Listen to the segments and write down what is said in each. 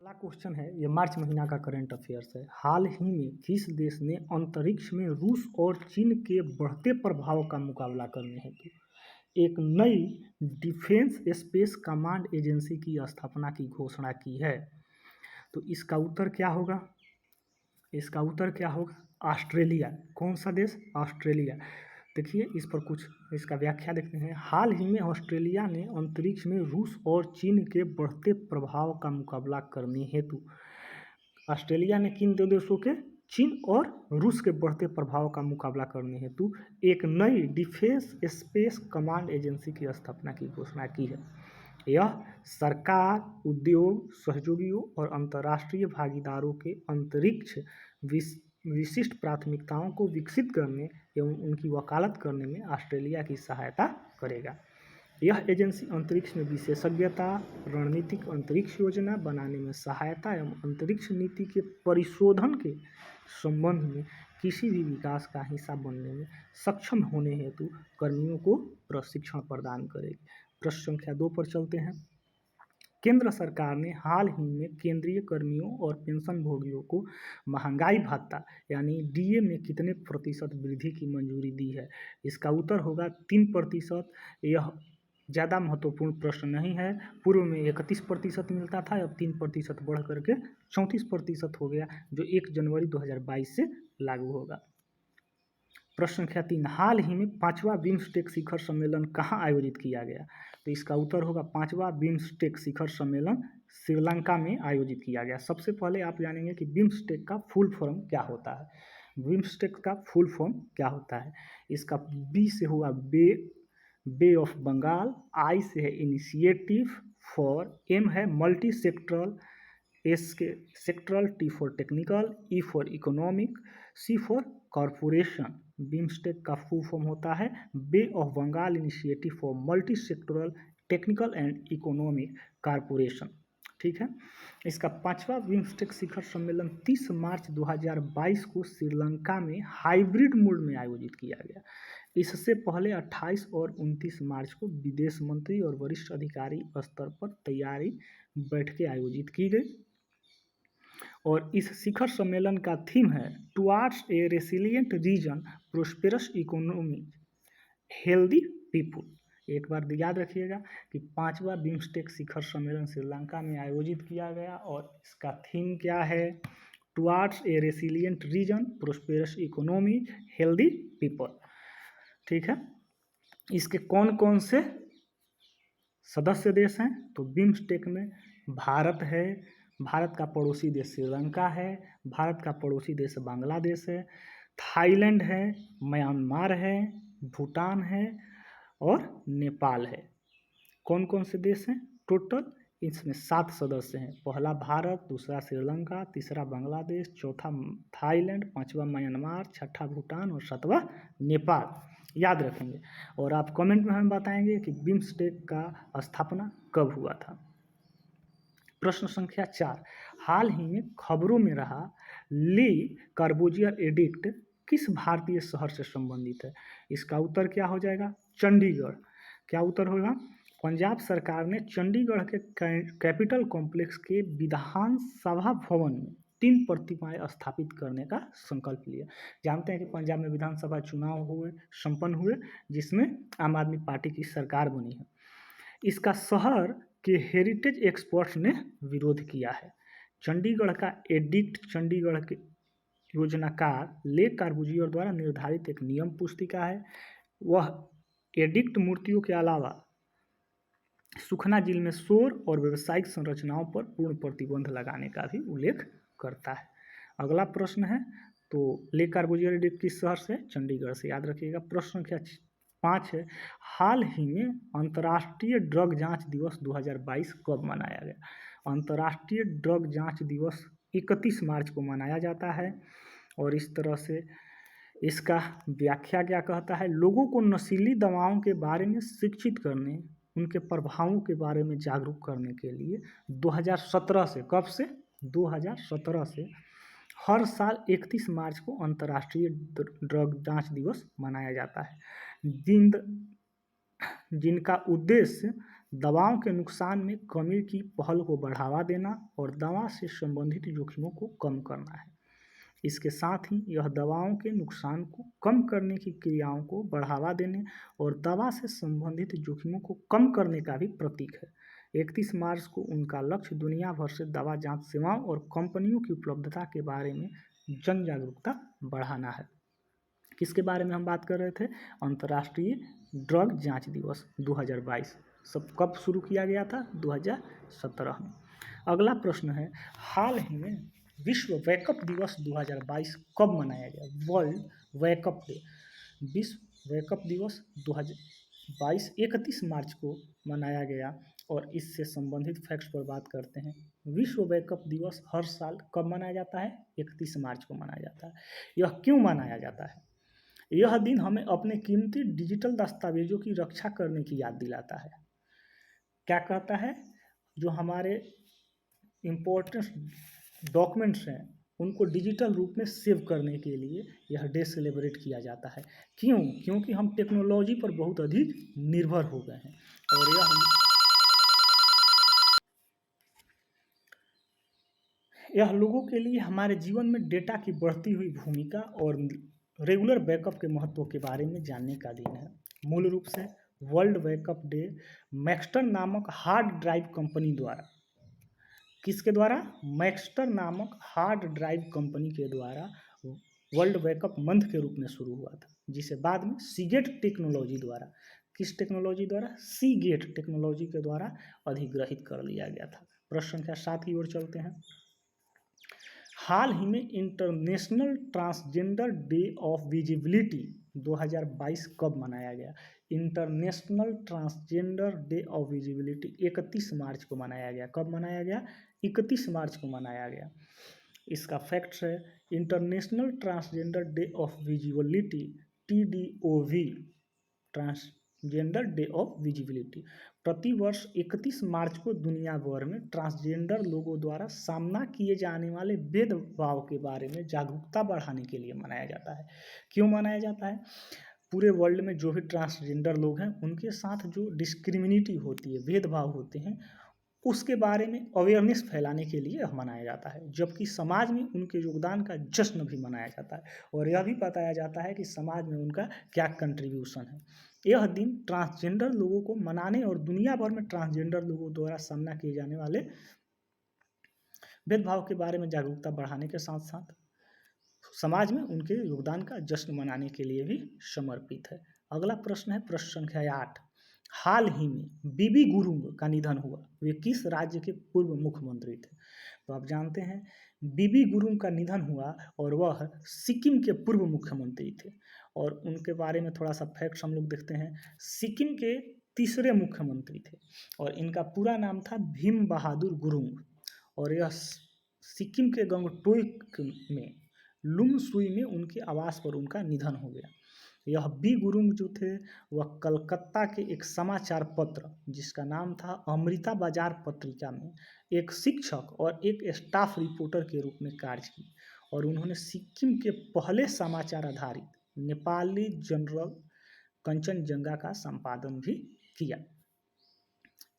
अगला क्वेश्चन है, ये मार्च महीना का करंट अफेयर्स है। हाल ही में किस देश ने अंतरिक्ष में रूस और चीन के बढ़ते प्रभाव का मुकाबला करने हेतु एक नई डिफेंस स्पेस कमांड एजेंसी की स्थापना की घोषणा की है? तो इसका उत्तर क्या होगा? इसका उत्तर क्या होगा? ऑस्ट्रेलिया। कौन सा देश? ऑस्ट्रेलिया। देखिए, इस पर कुछ इसका व्याख्या देखते हैं। हाल ही में ऑस्ट्रेलिया ने अंतरिक्ष में रूस और चीन के बढ़ते प्रभाव का मुकाबला करने हेतु ऑस्ट्रेलिया ने किन दो देशों के? चीन और रूस के बढ़ते प्रभाव का मुकाबला करने हेतु एक नई डिफेंस स्पेस कमांड एजेंसी की स्थापना की घोषणा की है। यह सरकार, उद्योग, सहयोगियों और अंतर्राष्ट्रीय भागीदारों के अंतरिक्ष विशिष्ट प्राथमिकताओं को विकसित करने एवं उनकी वकालत करने में ऑस्ट्रेलिया की सहायता करेगा। यह एजेंसी अंतरिक्ष में विशेषज्ञता, रणनीतिक अंतरिक्ष योजना बनाने में सहायता एवं अंतरिक्ष नीति के परिशोधन के संबंध में किसी भी विकास का हिस्सा बनने में सक्षम होने हेतु कर्मियों को प्रशिक्षण प्रदान करेगी। प्रश्न संख्या 2 पर चलते हैं। केंद्र सरकार ने हाल ही में केंद्रीय कर्मियों और पेंशनभोगियों को महंगाई भत्ता यानी डीए में कितने प्रतिशत वृद्धि की मंजूरी दी है? इसका उत्तर होगा 3%। यह ज़्यादा महत्वपूर्ण प्रश्न नहीं है। पूर्व में 31% मिलता था, अब 3% बढ़ करके 34% हो गया, जो 1 जनवरी 2022 से लागू होगा। प्रश्न संख्या 3, हाल ही में 5वां बिम्स्टेक शिखर सम्मेलन कहाँ आयोजित किया गया? तो इसका उत्तर होगा 5वां बिम्स्टेक शिखर सम्मेलन श्रीलंका में आयोजित किया गया। सबसे पहले आप जानेंगे कि बिम्स्टेक का फुल फॉर्म क्या होता है। बिम्स्टेक का फुल फॉर्म क्या होता है? इसका बी से हुआ बे ऑफ बंगाल, आई से है इनिशिएटिव, फॉर एम है मल्टी सेक्टरल, एस के sectoral, T for technical, E for economic, C for corporation. BIMSTEC का फुल फॉर्म होता है bay of Bengal initiative for multi sectoral technical and economic corporation. ठीक है। इसका 5वां बिम्स्टेक शिखर सम्मेलन 30 मार्च 2022 को श्रीलंका में हाइब्रिड मोड में आयोजित किया गया। इससे पहले 28 और 29 मार्च को विदेश मंत्री और वरिष्ठ अधिकारी स्तर पर तैयारी बैठकें आयोजित की गई और इस शिखर सम्मेलन का थीम है towards a resilient region, prosperous economy, healthy people. एक बार याद रखिएगा कि 5वां बिम्स्टेक शिखर सम्मेलन श्रीलंका में आयोजित किया गया और इसका थीम क्या है? Towards a resilient region, prosperous economy, healthy people. ठीक है। इसके कौन कौन से सदस्य देश हैं? तो बिम्स्टेक में भारत है, भारत का पड़ोसी देश श्रीलंका है, भारत का पड़ोसी देश बांग्लादेश है, थाईलैंड है, म्यांमार है, भूटान है और नेपाल है। कौन कौन से देश हैं? टोटल इसमें 7 सदस्य हैं। पहला भारत, दूसरा श्रीलंका, तीसरा बांग्लादेश, चौथा थाईलैंड, 5वां म्यांमार, 6ठा भूटान और 7वां नेपाल। याद रखेंगे और आप कमेंट में हमें बताएंगे कि बिम्स्टेक का स्थापना कब हुआ था। प्रश्न संख्या 4, हाल ही में खबरों में रहा ले कॉर्बुजियर एडिक्ट किस भारतीय शहर से संबंधित है? इसका उत्तर क्या हो जाएगा? चंडीगढ़। क्या उत्तर होगा? पंजाब सरकार ने चंडीगढ़ के कैपिटल कॉम्प्लेक्स के विधानसभा भवन में 3 प्रतिमाएं स्थापित करने का संकल्प लिया। जानते हैं कि पंजाब में विधानसभा चुनाव संपन्न हुए जिसमें आम आदमी पार्टी की सरकार बनी है। इसका शहर के हेरिटेज एक्सपर्ट्स ने विरोध किया है। चंडीगढ़ का एडिक्ट चंडीगढ़ के योजनाकार ले कॉर्बुजियर द्वारा निर्धारित एक नियम पुस्तिका है। वह एडिक्ट मूर्तियों के अलावा सुखना झील में शोर और व्यावसायिक संरचनाओं पर पूर्ण प्रतिबंध लगाने का भी उल्लेख करता है। अगला प्रश्न है, तो ले कॉर्बुजियर एडिक्ट किस शहर से? चंडीगढ़ से। याद रखिएगा। प्रश्न संख्या 5 है, हाल ही में अंतर्राष्ट्रीय ड्रग जांच दिवस 2022 कब मनाया गया? अंतर्राष्ट्रीय ड्रग जांच दिवस 31 मार्च को मनाया जाता है और इस तरह से इसका व्याख्या क्या कहता है? लोगों को नशीली दवाओं के बारे में शिक्षित करने, उनके प्रभावों के बारे में जागरूक करने के लिए 2017 से, कब से? 2017 से हर साल 31 मार्च को अंतर्राष्ट्रीय ड्रग जांच दिवस मनाया जाता है, जिनका उद्देश्य दवाओं के नुकसान में कमी की पहल को बढ़ावा देना और दवा से संबंधित जोखिमों को कम करना है। इसके साथ ही यह दवाओं के नुकसान को कम करने की क्रियाओं को बढ़ावा देने और दवा से संबंधित जोखिमों को कम करने का भी प्रतीक है। 31 मार्च को उनका लक्ष्य दुनिया भर से दवा जांच सेवाओं और कंपनियों की उपलब्धता के बारे में जन जागरूकता बढ़ाना है। किसके बारे में हम बात कर रहे थे? अंतर्राष्ट्रीय ड्रग जांच दिवस 2022 सब कब शुरू किया गया था? 2017 में। अगला प्रश्न है, हाल ही में विश्व वेकअप दिवस 2022 कब मनाया गया? वर्ल्ड वेकअप डे, विश्व वेकअप दिवस 2022 31 मार्च को मनाया गया। और इससे संबंधित फैक्ट्स पर बात करते हैं। विश्व वेकअप दिवस हर साल कब मनाया जाता है? 31 मार्च को मनाया जाता है। यह क्यों मनाया जाता है? यह दिन हमें अपने कीमती डिजिटल दस्तावेजों की रक्षा करने की याद दिलाता है। क्या कहता है? जो हमारे इम्पोर्टेंट डॉक्यूमेंट्स हैं उनको डिजिटल रूप में सेव करने के लिए यह डे सेलिब्रेट किया जाता है। क्यों? क्योंकि हम टेक्नोलॉजी पर बहुत अधिक निर्भर हो गए हैं और यह लोगों के लिए हमारे जीवन में डेटा की बढ़ती हुई भूमिका और रेगुलर बैकअप के महत्व के बारे में जानने का दिन है। मूल रूप से वर्ल्ड बैकअप डे मैक्सटर नामक हार्ड ड्राइव कंपनी द्वारा, किसके द्वारा? मैक्सटर नामक हार्ड ड्राइव कंपनी के द्वारा वर्ल्ड बैकअप मंथ के रूप में शुरू हुआ था, जिसे बाद में सीगेट टेक्नोलॉजी द्वारा, किस टेक्नोलॉजी द्वारा? सीगेट टेक्नोलॉजी के द्वारा अधिग्रहित कर लिया गया था। प्रश्न संख्या 7 की ओर चलते हैं। हाल ही में international transgender day of visibility 2022 कब मनाया गया? International transgender day of visibility 31 मार्च को मनाया गया। कब मनाया गया? 31 मार्च को मनाया गया। इसका फैक्ट्स है, international transgender day of visibility TDOV, transgender day of visibility, प्रतिवर्ष 31 मार्च को दुनिया भर में ट्रांसजेंडर लोगों द्वारा सामना किए जाने वाले भेदभाव के बारे में जागरूकता बढ़ाने के लिए मनाया जाता है। क्यों मनाया जाता है? पूरे वर्ल्ड में जो भी ट्रांसजेंडर लोग हैं उनके साथ जो डिस्क्रिमिनिटी होती है, भेदभाव होते हैं, उसके बारे में अवेयरनेस फैलाने के लिए मनाया जाता है। जबकि समाज में उनके योगदान का जश्न भी मनाया जाता है और यह भी बताया जाता है कि समाज में उनका क्या कंट्रीब्यूशन है। यह दिन ट्रांसजेंडर लोगों को मनाने और दुनिया भर में ट्रांसजेंडर लोगों द्वारा सामना किए जाने वाले भेदभाव के बारे में जागरूकता बढ़ाने के साथ साथ समाज में उनके योगदान का जश्न मनाने के लिए भी समर्पित है। अगला प्रश्न है प्रश्न संख्या 8। हाल ही में बीबी गुरुंग का निधन हुआ। वे किस राज्य के पूर्व मुख्यमंत्री थे? तो आप जानते हैं बीबी गुरुंग का निधन हुआ और वह सिक्किम के पूर्व मुख्यमंत्री थे। और उनके बारे में थोड़ा सा फैक्ट्स हम लोग देखते हैं। सिक्किम के तीसरे मुख्यमंत्री थे और इनका पूरा नाम था भीम बहादुर गुरुंग। और यह सिक्किम के गंगटोक में लुमसुई में उनके आवास पर उनका निधन हो गया। यह बी गुरुंग जो थे वह कलकत्ता के एक समाचार पत्र जिसका नाम था अमृता बाजार पत्रिका में एक शिक्षक और एक स्टाफ रिपोर्टर के रूप में कार्य की और उन्होंने सिक्किम के पहले समाचार आधारित नेपाली जनरल कंचनजंगा का संपादन भी किया।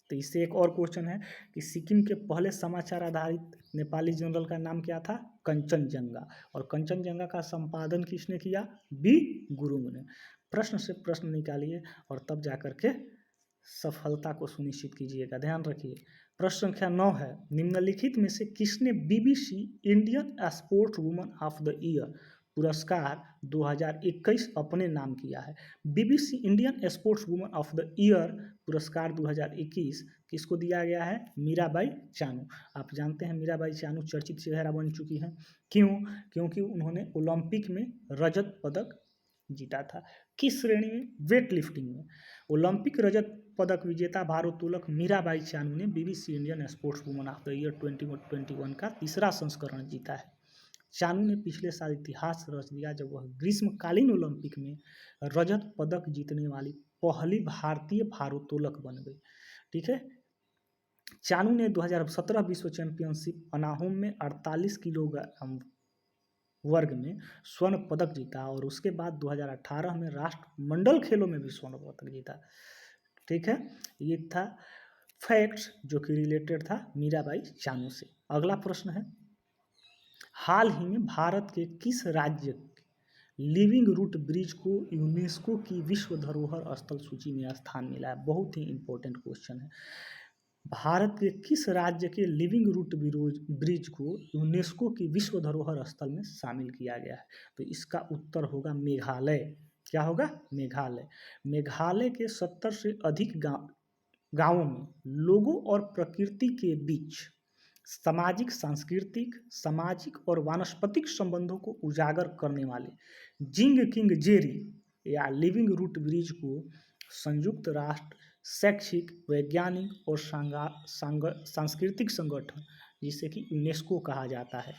तो इससे एक और क्वेश्चन है कि सिक्किम के पहले समाचार आधारित नेपाली जनरल का नाम क्या था? कंचनजंगा। और कंचनजंगा का संपादन किसने किया? बी गुरुंग ने। प्रश्न से प्रश्न निकालिए और तब जाकर के सफलता को सुनिश्चित कीजिएगा। ध्यान रखिए। प्रश्न संख्या 9 है, निम्नलिखित में से किसने BBC Indian sports woman of the year पुरस्कार 2021 अपने नाम किया है? BBC Indian sports woman of the year पुरस्कार 2021 किसको दिया गया है? मीराबाई चानू। आप जानते हैं मीराबाई चानू चर्चित चेहरा बन चुकी हैं। क्यों? क्योंकि उन्होंने ओलंपिक में रजत पदक जीता था। किस श्रेणी में? वेट लिफ्टिंग में। ओलंपिक रजत पदक विजेता भारोत्तोलक मीराबाई चानू ने BBC Indian sports woman of the year 2021 का तीसरा संस्करण जीता है। चानू ने पिछले साल इतिहास रच दिया जब वह ग्रीष्मकालीन ओलंपिक में रजत पदक जीतने वाली पहली भारतीय भारोत्तोलक बन गई। ठीक है। चानू ने 2017 विश्व चैंपियनशिप अनाहोम में 48 किलोग्राम वर्ग में स्वर्ण पदक जीता और उसके बाद 2018 में राष्ट्रमंडल खेलों में भी स्वर्ण पदक जीता। ठीक है, ये था फैक्ट्स जो कि रिलेटेड था मीराबाई चानू से। अगला प्रश्न है, हाल ही में भारत के किस राज्य लिविंग रूट ब्रिज को यूनेस्को की विश्व धरोहर स्थल सूची में स्थान मिला है? बहुत ही इंपॉर्टेंट क्वेश्चन है। भारत के किस राज्य के लिविंग रूट ब्रिज को यूनेस्को की विश्व धरोहर स्थल में शामिल किया गया है? तो इसका उत्तर होगा मेघालय। क्या होगा? मेघालय। मेघालय के 70 से अधिक गांवों में लोगों और प्रकृति के बीच सामाजिक, सांस्कृतिक, सामाजिक और वानस्पतिक संबंधों को उजागर करने वाले जिंग किंग जेरी या लिविंग रूट ब्रिज को संयुक्त राष्ट्र शैक्षिक, वैज्ञानिक और सांस्कृतिक संगठन जिसे कि यूनेस्को कहा जाता है।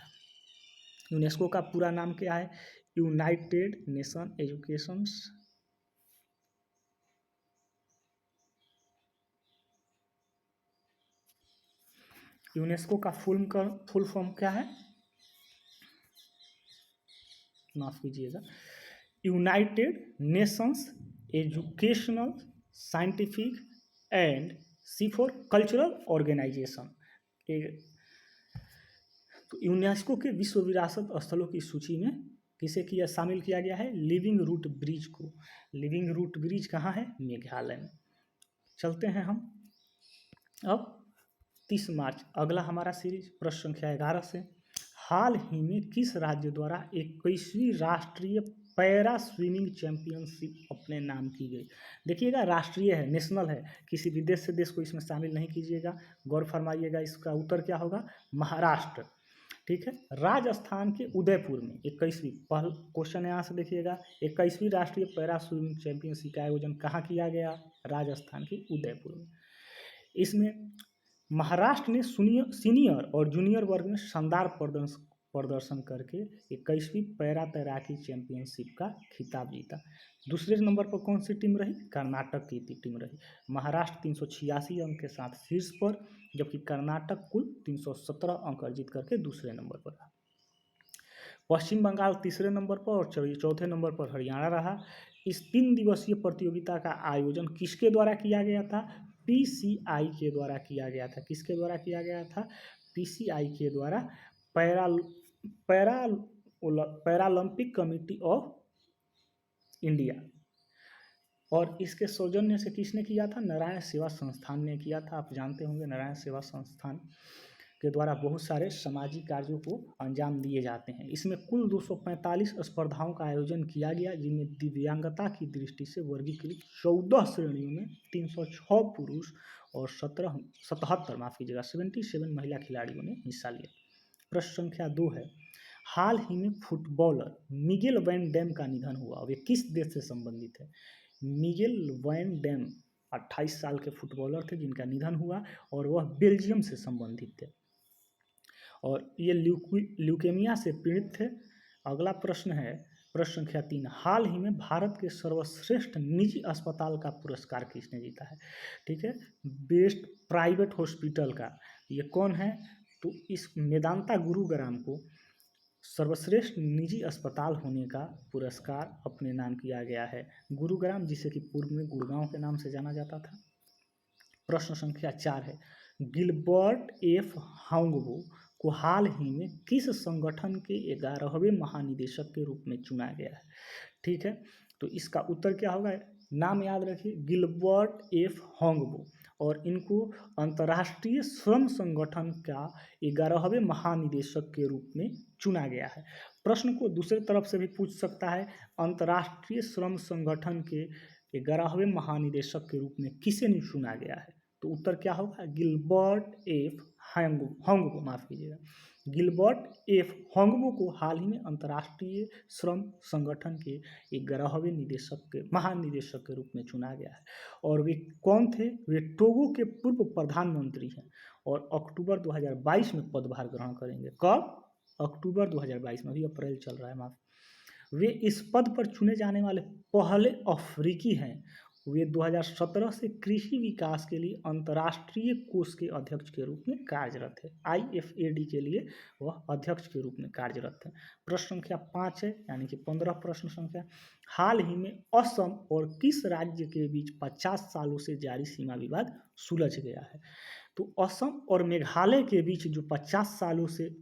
यूनेस्को का पूरा नाम क्या है? United Nation education. यूनेस्को का फुल फॉर्म क्या है? माफ कीजिएगा, United Nations educational, scientific and C for cultural organisation. तो यूनेस्को के विश्व विरासत स्थलों की सूची में किसे किया शामिल किया गया है? लिविंग रूट ब्रिज को। लिविंग रूट ब्रिज कहाँ है? मेघालय में। चलते हैं हम अब 30 मार्च। अगला हमारा सीरीज प्रश्न संख्या 11 से, हाल ही में किस राज्य द्वारा 21वीं राष्ट्रीय पैरा स्विमिंग चैंपियनशिप अपने नाम की गई? देखिएगा, राष्ट्रीय है, नेशनल है, किसी विदेश से देश को इसमें शामिल नहीं कीजिएगा। गौर फरमाइएगा, इसका उत्तर क्या होगा? महाराष्ट्र। ठीक है, राजस्थान के उदयपुर में 21वीं, पहला क्वेश्चन यहाँ से देखिएगा, 21वीं राष्ट्रीय पैरा स्विमिंग चैंपियनशिप का आयोजन कहाँ किया गया? राजस्थान के उदयपुर में। इसमें महाराष्ट्र ने सीनियर और जूनियर वर्ग में शानदार प्रदर्शन करके 21वीं पैरा तैराकी चैंपियनशिप का खिताब जीता। दूसरे नंबर पर कौन सी टीम रही? कर्नाटक की टीम रही। महाराष्ट्र 386 अंक के साथ शीर्ष पर, जबकि कर्नाटक कुल 317 अंक अर्जित करके दूसरे नंबर पर रहा। पश्चिम बंगाल तीसरे नंबर पर और चौथे नंबर पर हरियाणा रहा। इस 3 दिवसीय प्रतियोगिता का आयोजन किसके द्वारा किया गया था? पीसीआई के द्वारा किया गया था। किसके द्वारा किया गया था? पीसीआई के द्वारा, पैरालंपिक कमेटी ऑफ इंडिया। और इसके सौजन्य से किसने किया था? नारायण सेवा संस्थान ने किया था। आप जानते होंगे नारायण सेवा संस्थान के द्वारा बहुत सारे सामाजिक कार्यों को अंजाम दिए जाते हैं। इसमें कुल 245 स्पर्धाओं का आयोजन किया गया, जिनमें दिव्यांगता की दृष्टि से वर्गीकृत 14 श्रेणियों में 306 पुरुष और 77 महिला खिलाड़ियों ने हिस्सा लिया। प्रश्न संख्या 2 है, हाल ही में फुटबॉलर मिगेल वैन डैम का निधन हुआ। वे किस देश से संबंधित है? मिगेल वैन डैम 28 साल के फुटबॉलर थे जिनका निधन हुआ और वह बेल्जियम से संबंधित थे और ये ल्यूकेमिया से पीड़ित थे। अगला प्रश्न है, प्रश्न संख्या 3, हाल ही में भारत के सर्वश्रेष्ठ निजी अस्पताल का पुरस्कार किसने जीता है? ठीक है, बेस्ट प्राइवेट हॉस्पिटल का ये कौन है? तो इस मेदांता गुरुग्राम को सर्वश्रेष्ठ निजी अस्पताल होने का पुरस्कार अपने नाम किया गया है। गुरुग्राम, जिसे कि पूर्व में गुड़गांव के नाम से जाना जाता था। प्रश्न संख्या 4 है, गिलबर्ट एफ हांगबो को हाल ही में किस संगठन के 11वें महानिदेशक के रूप में चुना गया है? ठीक है, तो इसका उत्तर क्या होगा? नाम याद रखिए, गिलबर्ट एफ हांगबो, और इनको अंतर्राष्ट्रीय श्रम संगठन का 11वें महानिदेशक के रूप में चुना गया है। प्रश्न को दूसरे तरफ से भी पूछ सकता है, अंतर्राष्ट्रीय श्रम संगठन के 11वें महानिदेशक के रूप में किसे चुना गया है? तो उत्तर क्या होगा? गिलबर्ट एफ हांगबो, माफ कीजिएगा, गिलबर्ट एफ हांगबो को हाल ही में अंतर्राष्ट्रीय श्रम संगठन के 11वें महानिदेशक के रूप में चुना गया है। और वे कौन थे? वे टोगो के पूर्व प्रधानमंत्री हैं और अक्टूबर 2022 में पदभार ग्रहण करेंगे। कब? अक्टूबर 2022 में, अभी अप्रैल चल रहा है, माफ। वे इस पद पर चुने जाने वाले पहले अफ्रीकी हैं वे 2017 से कृषि विकास के लिए अंतर्राष्ट्रीय कोष के अध्यक्ष के रूप में कार्यरत है। IFAD के लिए वह अध्यक्ष के रूप में कार्यरत है। प्रश्न संख्या 5 है, यानी कि 15 प्रश्न संख्या। हाल ही में असम और किस राज्य के बीच 50 सालों से जारी सीमा विवाद सुलझ गया है? तो असम और मेघालय के बीच जो 50 सालों से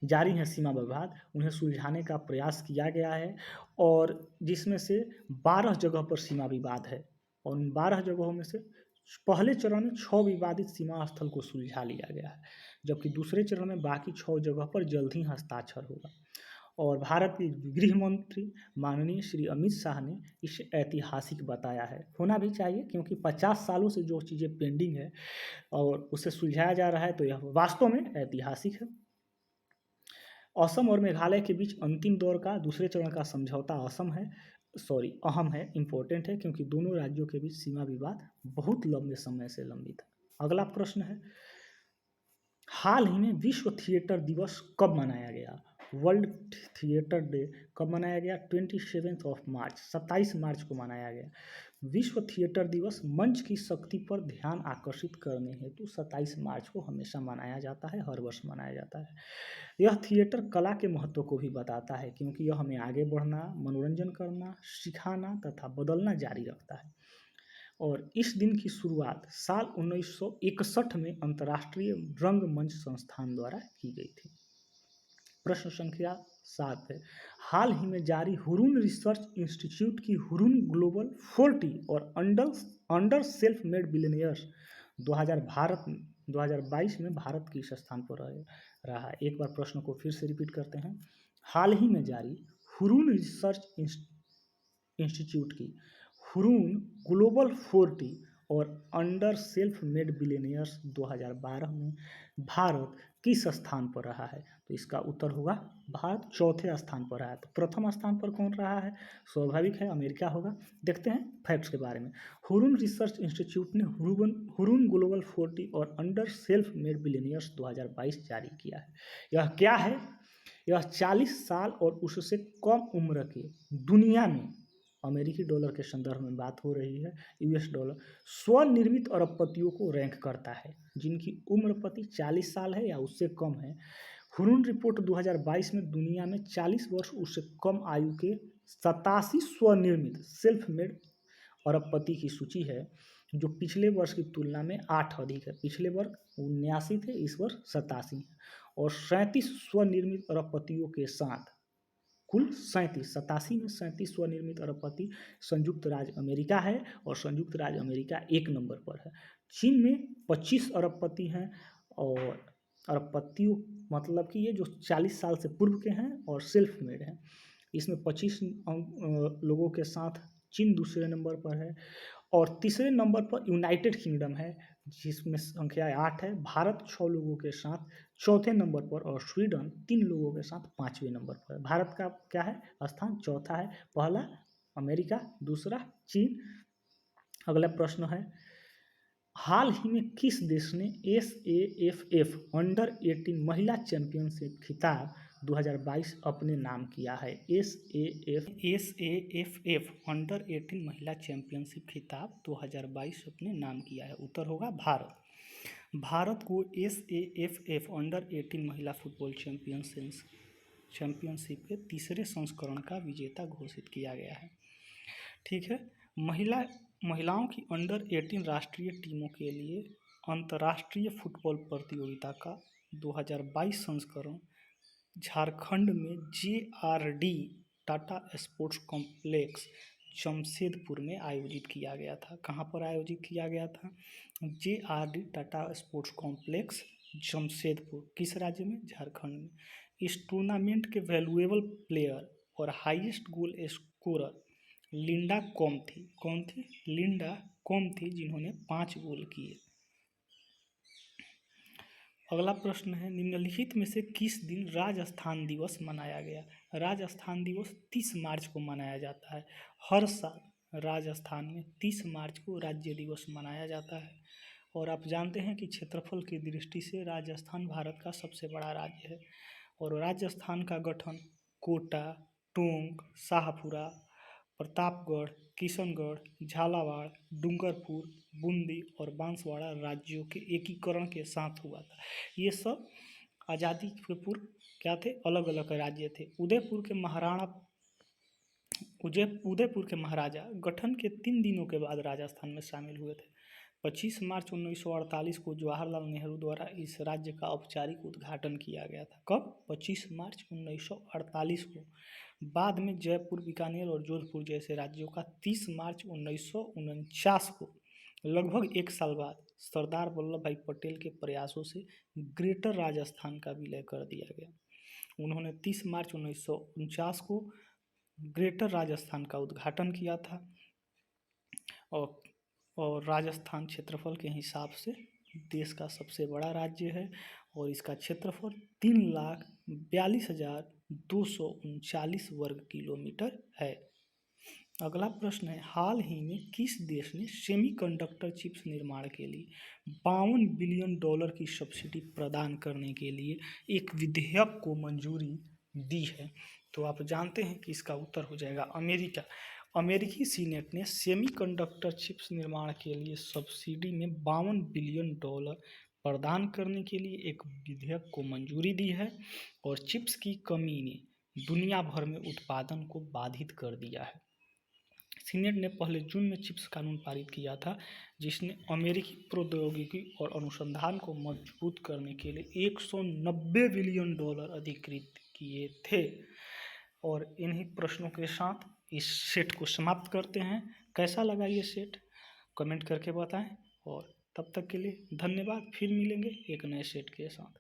जारी है सीमा विवाद, उन्हें सुलझाने का प्रयास किया गया है, और जिसमें से 12 जगह पर सीमा विवाद है, और उन 12 जगहों में से पहले चरण में 6 विवादित सीमा स्थल को सुलझा लिया गया है, जबकि दूसरे चरण में बाकी 6 जगह पर जल्द ही हस्ताक्षर होगा। और भारत के गृह मंत्री माननीय श्री अमित शाह ने इसे ऐतिहासिक बताया है। होना भी चाहिए, क्योंकि 50 सालों से जो चीज़ें पेंडिंग है और उसे सुलझाया जा रहा है, तो यह वास्तव में ऐतिहासिक है। असम और मेघालय के बीच अंतिम दौर का दूसरे चरण का समझौता अहम है, इम्पोर्टेंट है, क्योंकि दोनों राज्यों के बीच सीमा विवाद बहुत लंबे समय से लंबित है। अगला प्रश्न है, हाल ही में विश्व थिएटर दिवस कब मनाया गया? वर्ल्ड थिएटर डे कब मनाया गया? 27 मार्च, 27 मार्च को मनाया गया। विश्व थिएटर दिवस मंच की शक्ति पर ध्यान आकर्षित करने हेतु 27 मार्च को हमेशा मनाया जाता है, हर वर्ष मनाया जाता है। यह थिएटर कला के महत्व को भी बताता है, क्योंकि यह हमें आगे बढ़ना, मनोरंजन करना, सिखाना तथा बदलना जारी रखता है। और इस दिन की शुरुआत साल 1961 में अंतर्राष्ट्रीय रंगमंच संस्थान द्वारा की गई थी। प्रश्न संख्या 7 है, हाल ही में जारी हुरून रिसर्च इंस्टीट्यूट की हुरून ग्लोबल 40 और अंडर सेल्फ मेड बिलियनियर्स 2022 में भारत किस स्थान पर रहा? एक बार प्रश्न को फिर से रिपीट करते हैं। हाल ही में जारी हुरून रिसर्च इंस्टीट्यूट की हुरून ग्लोबल 40 और अंडर सेल्फ मेड बिलियनियर्स 2012 में भारत किस स्थान पर रहा है? तो इसका उत्तर होगा भारत चौथे स्थान पर रहा है। तो प्रथम स्थान पर कौन रहा है? स्वाभाविक है अमेरिका होगा। देखते हैं फैक्ट्स के बारे में। हुरून रिसर्च इंस्टीट्यूट ने हुरून ग्लोबल 40 और अंडर सेल्फ मेड बिलियनियर्स 2022 जारी किया है। यह क्या है? यह 40 साल और उससे कम उम्र के दुनिया में, अमेरिकी डॉलर के संदर्भ में बात हो रही है, US डॉलर, स्वनिर्मित अरबपतियों को रैंक करता है जिनकी उम्र प्रति 40 साल है या उससे कम है। हुरून रिपोर्ट 2022 में दुनिया में 40 वर्ष उससे कम आयु के 87 स्वनिर्मित सेल्फ मेड अरबपति की सूची है, जो पिछले वर्ष की तुलना में 8 अधिक है। पिछले वर्ष 79 थे, इस वर्ष 87 है। और 37 स्वनिर्मित अरबपतियों के साथ कुल 87 में 37 स्वनिर्मित अरबपति संयुक्त राज्य अमेरिका है, और संयुक्त राज्य अमेरिका 1 नंबर पर है। चीन में 25 अरबपति हैं, और अरबपतियों मतलब कि ये जो 40 साल से पूर्व के हैं और सेल्फ मेड हैं, इसमें 25 लोगों के साथ चीन दूसरे नंबर पर है। और तीसरे नंबर पर यूनाइटेड किंगडम है, जिसमें संख्या 8 है। भारत 6 लोगों के साथ चौथे नंबर पर, और स्वीडन 3 लोगों के साथ 5वें नंबर पर। भारत का क्या है स्थान? चौथा है। पहला अमेरिका, दूसरा चीन। अगला प्रश्न है, हाल ही में किस देश ने SAFF अंडर 18 महिला चैंपियनशिप खिताब 2022 अपने नाम किया है? SAFF अंडर 18 महिला चैंपियनशिप खिताब 2022 अपने नाम किया है। उत्तर होगा भारत। भारत को SAFF अंडर 18 महिला फुटबॉल चैंपियनशिप के तीसरे संस्करण का विजेता घोषित किया गया है। ठीक है। महिलाओं की अंडर 18 राष्ट्रीय टीमों के लिए अंतर्राष्ट्रीय फुटबॉल प्रतियोगिता का 2022 संस्करण झारखंड में JRD Tata sports complex Jamshedpur में आयोजित किया गया था। कहाँ पर आयोजित किया गया था? JRD Tata sports complex Jamshedpur. किस राज्य में? झारखंड में। इस टूर्नामेंट के वैल्यूएबल प्लेयर और highest goal scorer Linda com थी। कौन थी? लिंडा कॉम थी, जिन्होंने 5 गोल किए। अगला प्रश्न है, निम्नलिखित में से किस दिन राजस्थान दिवस मनाया गया? राजस्थान दिवस 30 मार्च को मनाया जाता है। हर साल राजस्थान में 30 मार्च को राज्य दिवस मनाया जाता है। और आप जानते हैं कि क्षेत्रफल की दृष्टि से राजस्थान भारत का सबसे बड़ा राज्य है। और राजस्थान का गठन कोटा, टोंक, शाहपुरा, प्रतापगढ़, किशनगढ़, झालावाड़, डूंगरपुर, बूंदी और बांसवाड़ा राज्यों के एकीकरण के साथ हुआ था। ये सब आज़ादी के पूर्व क्या थे, अलग अलग राज्य थे। उदयपुर के महाराजा गठन के 3 दिनों के बाद राजस्थान में शामिल हुए थे। 25 मार्च 1948 को जवाहरलाल नेहरू द्वारा इस राज्य का औपचारिक उद्घाटन किया गया था। कब? 25 मार्च 1948 को। बाद में जयपुर, बीकानेर और जोधपुर जैसे राज्यों का 30 मार्च 1949 को, लगभग 1 साल बाद, सरदार वल्लभ भाई पटेल के प्रयासों से ग्रेटर राजस्थान का विलय कर दिया गया। उन्होंने 30 मार्च 1949 को ग्रेटर राजस्थान का उद्घाटन किया था और राजस्थान क्षेत्रफल के हिसाब से देश का सबसे बड़ा राज्य है और इसका क्षेत्रफल 3,42,239 वर्ग किलोमीटर है। अगला प्रश्न है, हाल ही में किस देश ने सेमीकंडक्टर चिप्स निर्माण के लिए $52 बिलियन की सब्सिडी प्रदान करने के लिए एक विधेयक को मंजूरी दी है? तो आप जानते हैं कि इसका उत्तर हो जाएगा अमेरिका। अमेरिकी सीनेट ने सेमीकंडक्टर चिप्स निर्माण के लिए सब्सिडी में $52 बिलियन प्रदान करने के लिए एक विधेयक को मंजूरी दी है और चिप्स की कमी ने दुनिया भर में उत्पादन को बाधित कर दिया है। सीनेट ने पहले जून में चिप्स कानून पारित किया था, जिसने अमेरिकी प्रौद्योगिकी और अनुसंधान को मजबूत करने के लिए $190 बिलियन अधिकृत किए थे। और इन्हीं प्रश्नों के साथ इस सेट को समाप्त करते हैं। कैसा लगा ये सेट कमेंट करके बताएं और तब तक के लिए धन्यवाद। फिर मिलेंगे एक नए सेट के साथ।